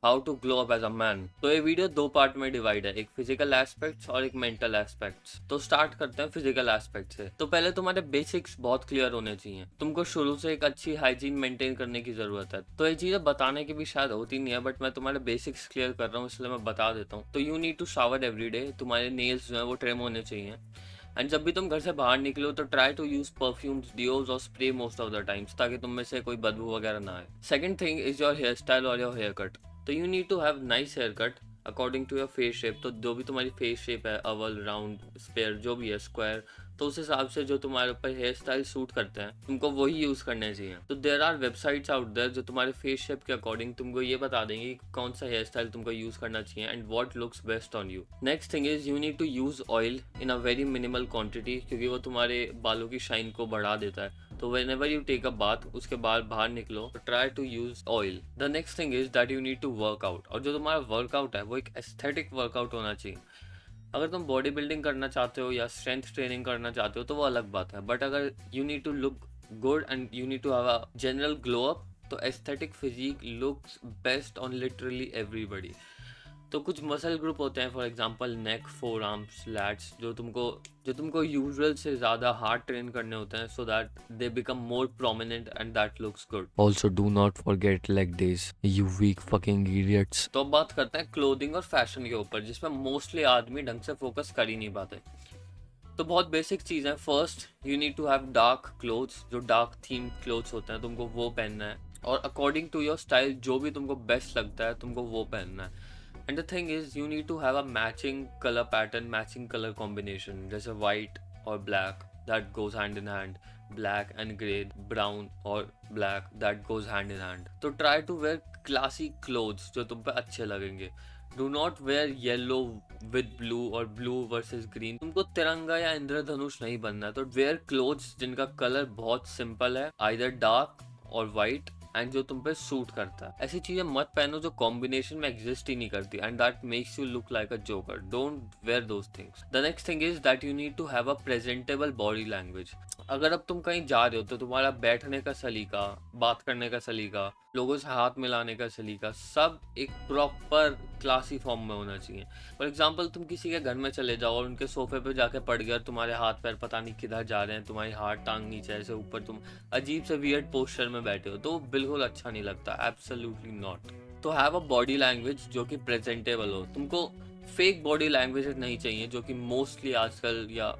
How to glow up as a man. तो ये video दो पार्ट में डिवाइड है, एक फिजिकल एस्पेक्ट्स और एक मेंटल एस्पेक्ट्स। तो स्टार्ट करते हैं फिजिकल एस्पेक्ट से। तो पहले तुम्हारे बेसिक्स बहुत क्लियर होने चाहिए। तुमको शुरू से एक अच्छी हाइजीन मेंटेन करने की जरूरत है। तो ये चीजें बताने की भी शायद होती नहीं है, बट मैं तुम्हारे बेसिक्स क्लियर कर रहा हूँ इसलिए मैं बता देता हूँ। तो you need to shower every day. तुम्हारे नेल्स जो है वो ट्रिम होने चाहिए। एंड जब भी तुम घर से बाहर निकलो तो try to use perfumes, deos और spray most of the times, ताकि तुम में से कोई बदबू वगैरह ना आए। Second thing is your hair style और योर हेयर कट। तो you need to have nice hair cut according to your face shape. तो जो भी तुम्हारी फेस शेप है, अवल, राउंड, स्पेयर, जो भी है, स्क्वायर, तो उस हिसाब से जो तुम्हारे ऊपर हेयर स्टाइल सूट करते हैं तुमको वही यूज करने चाहिए। तो there are websites out there जो तुम्हारे फेस शेप के अकॉर्डिंग तुमको ये बता देंगे कि कौन सा हेयर स्टाइल तुमको यूज करना चाहिए and what looks best on you. Next thing is you need to use oil in a very minimal quantity, क्योंकि वो तुम्हारे बालों की शाइन को बढ़ा देता है। तो whenever you take a bath, उसके बाद बाहर निकलो तो try to use oil. The next thing is that you need to workout, और जो तुम्हारा वर्कआउट है वो एक एस्थेटिक वर्कआउट होना चाहिए। अगर तुम बॉडी बिल्डिंग करना चाहते हो या स्ट्रेंथ ट्रेनिंग करना चाहते हो तो वो अलग बात है, बट अगर you need to look good and you need to have a general glow up, तो aesthetic physique looks best on literally everybody. तो कुछ मसल ग्रुप होते हैं, for example neck, forearms, lats, जो तुमको यूजुअल से ज़्यादा हार्ड ट्रेन करने होते हैं, so that they become more prominent and that looks good. Also do not forget leg days, you weak fucking idiots. तो अब बात करते हैं क्लोथिंग और फैशन के ऊपर, जिसमें मोस्टली आदमी ढंग से फोकस कर ही नहीं पाते। तो बहुत बेसिक चीज़ है। First, you need to have dark clothes, जो डार्क थीम क्लोथ्स होते हैं तुमको वो पहनना है, और अकॉर्डिंग टू योर स्टाइल जो भी तुमको बेस्ट लगता है तुमको वो पहनना है। And the thing is you need to have a matching colour pattern, matching colour combination, जैसे वाइट और black, that goes hand in hand, black and grey, brown और black, that goes hand in hand. तो try to wear classy clothes जो तुम पे अच्छे लगेंगे। Do not wear yellow with blue और ब्लू वर्सेस ग्रीन। तुमको तिरंगा या इंद्रधनुष नहीं बनना है, तो वेयर क्लोथ्स जिनका कलर बहुत सिंपल है, आइदर डार्क और वाइट, एंड जो तुम पे सूट करता है। ऐसी चीजें मत पहनो जो कॉम्बिनेशन में एग्जिस्ट ही नहीं करती and that makes you look like a joker. Don't wear those things. The next thing is that you need to have a presentable body language. अगर अब तुम कहीं जा रहे हो तो तुम्हारा बैठने का सलीका, बात करने का सलीका, लोगों से हाथ मिलाने का सलीका, सब एक प्रॉपर क्लासी फॉर्म में होना चाहिए। फॉर एग्जाम्पल, तुम किसी के घर में चले जाओ और उनके सोफे पे जाके पड़ गए, तुम्हारे हाथ पैर पता नहीं किधर जा रहे हैं, तुम्हारी हाथ टांग नीचे ऐसे ऊपर, तुम अजीब से वियर्ड पोस्चर में बैठे हो, तो बिल्कुल अच्छा नहीं लगता। Absolutely not. तो हैव अ बॉडी लैंग्वेज जो कि प्रेजेंटेबल हो। तुमको फेक बॉडी लैंग्वेज नहीं चाहिए, जो कि मोस्टली आजकल या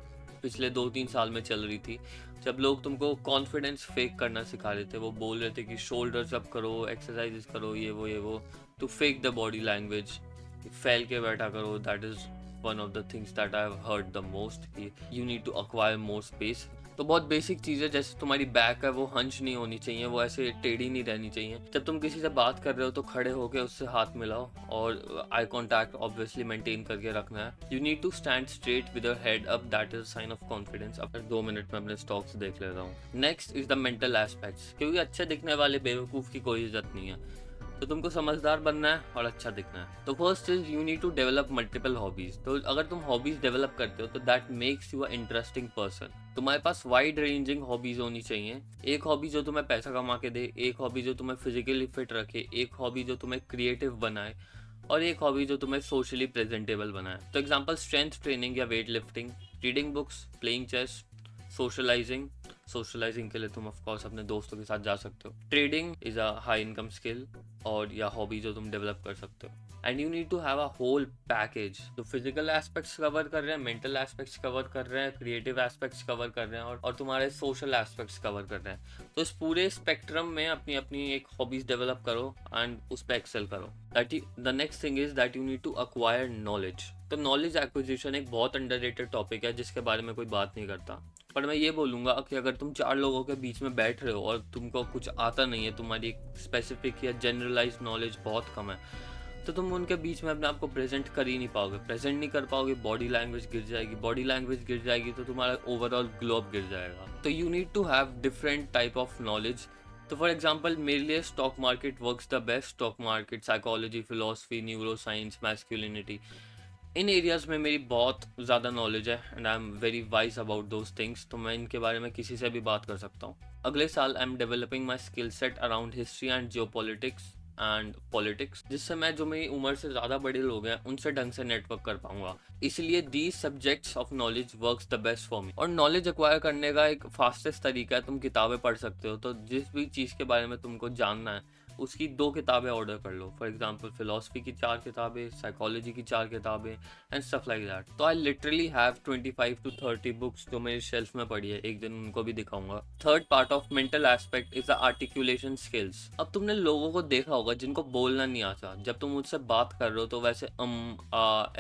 पिछले 2-3 साल में चल रही थी, जब लोग तुमको कॉन्फिडेंस फेक करना सिखा रहे थे। वो बोल रहे थे कि शोल्डर्स अप करो, एक्सरसाइजेस करो, ये वो to fake the body language, फैल के बैठा करो। That is one of the things that I have heard the most. You need to acquire more space. तो बहुत बेसिक चीज़ है, जैसे तुम्हारी बैक है वो हंच नहीं होनी चाहिए, वो ऐसे टेढ़ी नहीं रहनी चाहिए। जब तुम किसी से बात कर रहे हो तो खड़े होकर उससे हाथ मिलाओ, और आई कॉन्टैक्ट ऑब्वियसली मेंटेन करके रखना है। You need to stand straight with your head up, that is sign of confidence. अब 2 मिनट में अपने स्टॉक्स देख ले रहा हूँ। Next is the mental aspects, क्योंकि अच्छे दिखने वाले बेवकूफ़ की कोई इज्जत नहीं है। तो तुमको समझदार बनना है और अच्छा दिखना है। तो first is you need to develop multiple hobbies. तो अगर तुम हॉबीज डेवलप करते हो तो that makes you a interesting person. तुम्हारे पास वाइड रेंजिंग हॉबीज होनी चाहिए। एक हॉबी जो तुम्हें पैसा कमा के दे, एक हॉबी जो तुम्हें फिजिकली फिट रखे, एक हॉबी जो तुम्हें क्रिएटिव बनाए, और एक हॉबी जो तुम्हें सोशली प्रेजेंटेबल बनाए। तो एग्जाम्पल, स्ट्रेंथ ट्रेनिंग या weight lifting, reading books, playing chess, socializing. Socializing के लिए तुम ऑफ कोर्स अपने दोस्तों के साथ जा सकते हो। Trading is a high income skill और या हॉबी जो तुम डेवलप कर सकते हो। And you need to have a whole package. तो फिजिकल एस्पेक्ट्स कवर कर रहे हैं, मेंटल एस्पेक्ट्स कवर कर रहे हैं, क्रिएटिव एस्पेक्ट्स कवर कर रहे हैं, और तुम्हारे सोशल एस्पेक्ट्स कवर कर रहे हैं। तो इस पूरे स्पेक्ट्रम में अपनी अपनी एक हॉबीज डेवलप करो एंड उस पर एक्सेल करो। That the next thing is that you need to acquire knowledge. तो नॉलेज एक्विजिशन एक बहुत अंडररेटेड टॉपिक है जिसके बारे में कोई बात नहीं करता। पर मैं ये बोलूँगा कि अगर तुम 4 लोगों के बीच में बैठ रहे हो और तुमको कुछ आता नहीं है, तुम्हारी स्पेसिफिक या जनरलाइज नॉलेज बहुत कम है, तो तुम उनके बीच में अपने आप को प्रेजेंट कर ही नहीं पाओगे। प्रेजेंट नहीं कर पाओगे, बॉडी लैंग्वेज गिर जाएगी, बॉडी लैंग्वेज गिर जाएगी तो तुम्हारा ओवरऑल ग्लो अप गिर जाएगा। तो you need to have different type of knowledge. तो फॉर एग्जाम्पल, मेरे लिए stock market works the best. Stock market, psychology, philosophy, neuro science, masculinity, इन एरियाज में मेरी बहुत ज़्यादा नॉलेज है and I am very wise about those things. तो मैं इनके बारे में किसी से भी बात कर सकता हूँ। अगले साल I am developing my skill set around history and Jio politics and politics, जिससे मैं जो मेरी उम्र से ज़्यादा बड़े लोग हैं उनसे ढंग से नेटवर्क कर पाऊंगा। इसलिए these subjects of knowledge works the best for me. और नॉलेज एक्वायर करने का एक फास्टेस्ट तरीका है, तुम किताबें पढ़ सकते हो। तो जिस भी चीज़ के बारे में तुमको जानना है उसकी 2 किताबें ऑर्डर कर लो। फॉर एग्जाम्पल फिलोसफी की 4 किताबें, साइकोलॉजी की 4 किताबें एंड स्टफ लाइक दैट। तो I literally have 25 to 30 books जो मेरी शेल्फ में पड़ी है, एक दिन उनको भी दिखाऊंगा। Third part of mental aspect is the articulation skills. अब तुमने लोगों को देखा होगा जिनको बोलना नहीं आता, जब तुम उनसे बात कर रहे हो तो वैसे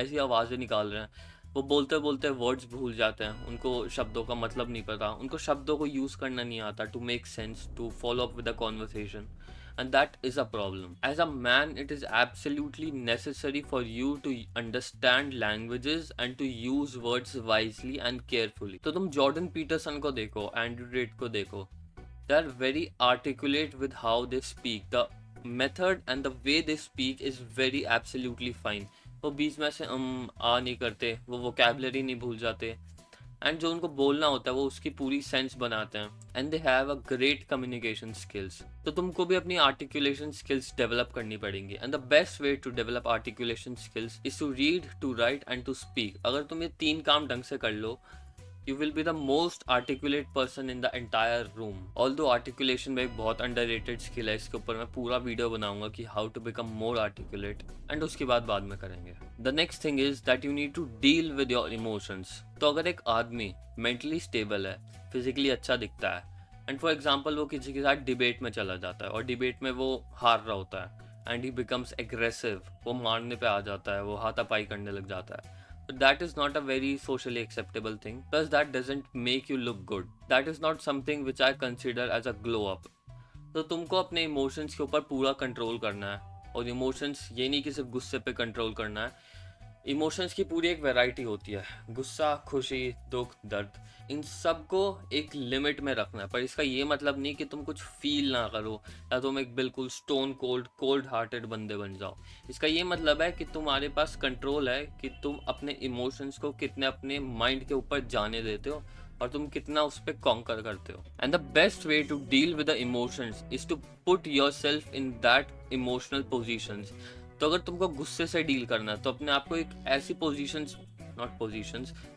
ऐसी आवाज़ें निकाल रहे हैं, वो बोलते बोलते वर्ड्स भूल जाते हैं, उनको शब्दों का मतलब नहीं पता, उनको शब्दों को यूज़ करना नहीं आता to make sense, to follow up with the conversation. And that is a problem. As a man, it is absolutely necessary for you to understand languages and to use words wisely and carefully. तो तुम Jordan Peterson को देखो, Andrew Tate को देखो, they are very articulate with how they speak. The method and the way they speak is very absolutely fine. वो बीच में से आ नहीं करते, वो वोकैबलरी नहीं भूल जाते, एंड जो उनको बोलना होता है वो उसकी पूरी सेंस बनाते हैं, and they have a great communication skills. तो तुमको भी अपनी आर्टिकुलेशन स्किल्स डेवलप करनी पड़ेंगी, and the best way to develop articulation skills is to read, to write and to speak. अगर तुम ये 3 काम ढंग से कर लो, you will be the most articulate person in the entire room. Although articulation में एक बहुत underrated skill है, इसके ऊपर मैं पूरा वीडियो बनाऊंगा कि how to become more articulate, and उसकी बाद में करेंगे। The next thing is that you need to deal with your emotions. तो अगर एक आदमी mentally stable है, physically अच्छा दिखता है, and for example वो किसी के साथ डिबेट में चला जाता है और डिबेट में वो हार रहा होता है, and he becomes aggressive, वो मारने पे आ जाता है, वो हाथापाई करने लग जाता है, that is not a very socially acceptable thing. Plus that doesn't make you look good. That is not something which I consider as a glow up. तो तुमको अपने इमोशंस के ऊपर पूरा कंट्रोल करना है, और इमोशंस ये नहीं कि सिर्फ गुस्से पे कंट्रोल करना है। इमोशंस की पूरी एक वैरायटी होती है, गुस्सा, खुशी, दुख, दर्द, इन सब को एक लिमिट में रखना है। पर इसका ये मतलब नहीं कि तुम कुछ फील ना करो या तुम एक बिल्कुल स्टोन कोल्ड हार्टेड बंदे बन जाओ। इसका ये मतलब है कि तुम्हारे पास कंट्रोल है कि तुम अपने इमोशंस को कितने अपने माइंड के ऊपर जाने देते हो और तुम कितना उस पर कॉन्कर करते हो। And the best way to deal with the emotions is to put yourself in that emotional positions. तो अगर तुमको गुस्से से डील करना है तो अपने आप को एक ऐसी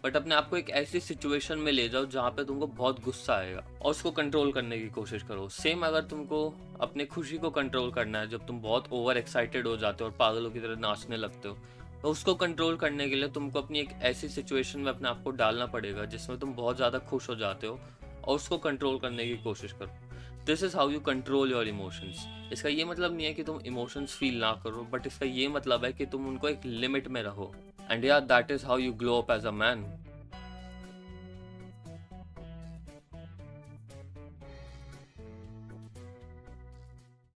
अपने आप को एक ऐसी सिचुएशन में ले जाओ जहाँ पे तुमको बहुत गुस्सा आएगा और उसको कंट्रोल करने की कोशिश करो। सेम अगर तुमको अपने खुशी को कंट्रोल करना है, जब तुम बहुत ओवर एक्साइटेड हो जाते हो और पागलों की तरह नाचने लगते हो, तो उसको कंट्रोल करने के लिए तुमको अपनी एक ऐसी सिचुएशन में अपने आप को डालना पड़ेगा जिसमें तुम बहुत ज़्यादा खुश हो जाते हो और उसको कंट्रोल करने की कोशिश करो। This is how you control your emotions. इसका ये मतलब नहीं है कि तुम इमोशंस फील ना करो, बट इसका ये मतलब है कि तुम उनको एक लिमिट में रहो। एंड या that is how you glow up as a man.